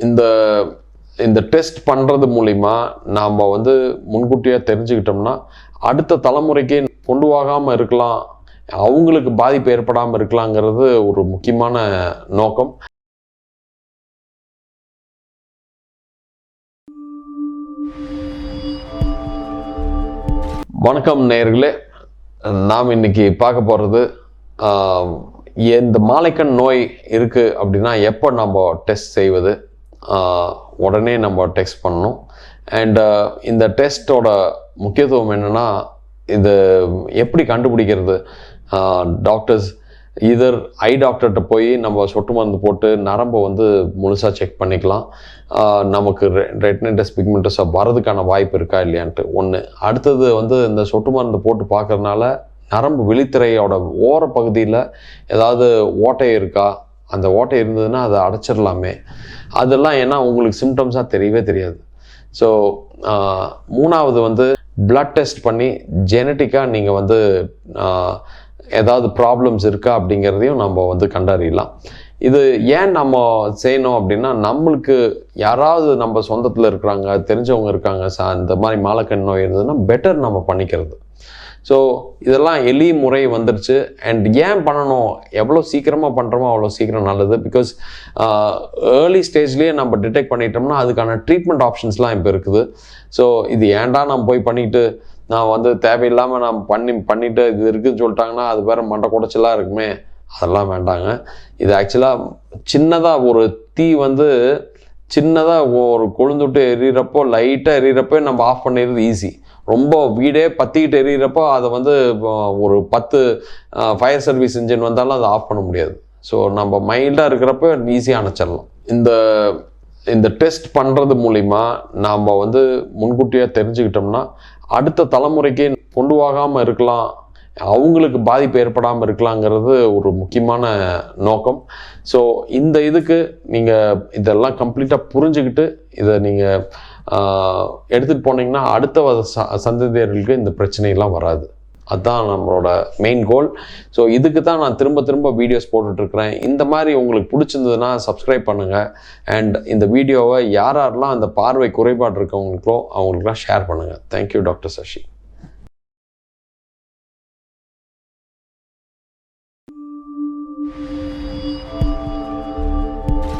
இந்த இந்த டெஸ்ட் பண்ணுறது மூலிமா நாம் வந்து முன்கூட்டியாக தெரிஞ்சுக்கிட்டோம்னா அடுத்த தலைமுறைக்கு கொண்டு போகாமல் இருக்கலாம், அவங்களுக்கு பாதிப்பு ஏற்படாமல் இருக்கலாங்கிறது ஒரு முக்கியமான நோக்கம். வணக்கம் நேயர்களே, நாம் இன்னைக்கு பார்க்க போகிறது இந்த மாலைக்கண் நோய் இருக்குது அப்படின்னா எப்போ நம்ம டெஸ்ட் செய்வது, உடனே நம்ம டெஸ்ட் பண்ணணும். அண்ட் இந்த டெஸ்ட்டோட முக்கியத்துவம் என்னென்னா, இது எப்படி கண்டுபிடிக்கிறது. டாக்டர்ஸ் இதர் ஐ டாக்டர்கிட்ட போய் நம்ம சொட்டு மருந்து போட்டு நரம்பை வந்து முழுசாக செக் பண்ணிக்கலாம், நமக்கு ரெட்டினைட்டிஸ் பிக்மெண்டோஸா வரதுக்கான வாய்ப்பு இருக்கா இல்லையான்ட்டு ஒன்று. அடுத்தது வந்து இந்த சொட்டு மருந்து போட்டு பார்க்கறதுனால நரம்பு விழித்திரையோட ஓர பகுதியில் ஏதாவது ஓட்டை இருக்கா, அந்த ஓட்டை இருந்ததுன்னா அதை அடைச்சிடலாமே. அதெல்லாம் ஏன்னா உங்களுக்கு சிம்டம்ஸாக தெரியவே தெரியாது. ஸோ மூணாவது வந்து பிளட் டெஸ்ட் பண்ணி ஜெனட்டிக்காக நீங்கள் வந்து ஏதாவது ப்ராப்ளம்ஸ் இருக்கா அப்படிங்கிறதையும் நம்ம வந்து கண்டறியலாம். இது ஏன் நம்ம செய்யணும் அப்படின்னா, நம்மளுக்கு யாராவது நம்ம சொந்தத்தில் இருக்கிறாங்க, தெரிஞ்சவங்க இருக்காங்க, இந்த மாதிரி மாலைக்கண் நோய் இருந்ததுன்னா பெட்டர் நம்ம பண்ணிக்கிறது. ஸோ இதெல்லாம் எளிய முறை வந்துருச்சு. அண்ட் ஏன் பண்ணணும், எவ்வளோ சீக்கிரமாக பண்ணுறோமோ அவ்வளோ சீக்கிரம் நல்லது. பிகாஸ் ஏர்லி ஸ்டேஜ்லேயே நம்ம டிடெக்ட் பண்ணிட்டோம்னா அதுக்கான ட்ரீட்மெண்ட் ஆப்ஷன்ஸ்லாம் இப்போ இருக்குது. ஸோ இது ஏன்டா நம்ம போய் பண்ணிவிட்டு நான் வந்து தேவையில்லாமல் நான் பண்ணிவிட்டு இது இருக்குதுன்னு சொல்லிட்டாங்கன்னா அது வேறு மண்டை குடைச்சலாக இருக்குமே, அதெல்லாம் வேண்டாங்க. இது ஆக்சுவலாக சின்னதாக ஒரு தீ வந்து சின்னதாக ஒரு கொழுந்துட்டு எரியிறப்போ லைட்டாக எரியிறப்போ நம்ம ஆஃப் பண்ணிடுறது ஈஸி. ரொம்ப வீடே பற்றிக்கிட்டு எரியிறப்போ அதை வந்து ஒரு 10 ஃபயர் சர்வீஸ் இன்ஜின் வந்தாலும் அதை ஆஃப் பண்ண முடியாது. ஸோ நம்ம மைல்டாக இருக்கிறப்ப ஈஸியாக அணைச்சிடலாம். இந்த டெஸ்ட் பண்ணுறது மூலிமா நாம் வந்து முன்கூட்டியாக தெரிஞ்சுக்கிட்டோம்னா அடுத்த தலைமுறைக்கு கொண்டு போகாமல் இருக்கலாம், அவங்களுக்கு பாதிப்பு ஏற்படாமல் இருக்கலாங்கிறது ஒரு முக்கியமான நோக்கம். ஸோ இந்த இதுக்கு நீங்கள் இதெல்லாம் கம்ப்ளீட்டாக புரிஞ்சுக்கிட்டு இதை நீங்கள் எடுத்துகிட்டு போனீங்கன்னா அடுத்த சந்ததியர்களுக்கு இந்த பிரச்சனையெல்லாம் வராது. அதுதான் நம்மளோட மெயின் கோல். ஸோ இதுக்கு தான் நான் திரும்ப வீடியோஸ் போட்டுட்ருக்கிறேன். இந்த மாதிரி உங்களுக்கு பிடிச்சிருந்ததுன்னா சப்ஸ்கிரைப் பண்ணுங்கள். அண்ட் இந்த வீடியோவை யாரெல்லாம் அந்த பார்வை குறைபாடு இருக்கவங்களுக்கோ அவங்களுக்குலாம் ஷேர் பண்ணுங்கள். Thank you doctor Sasi.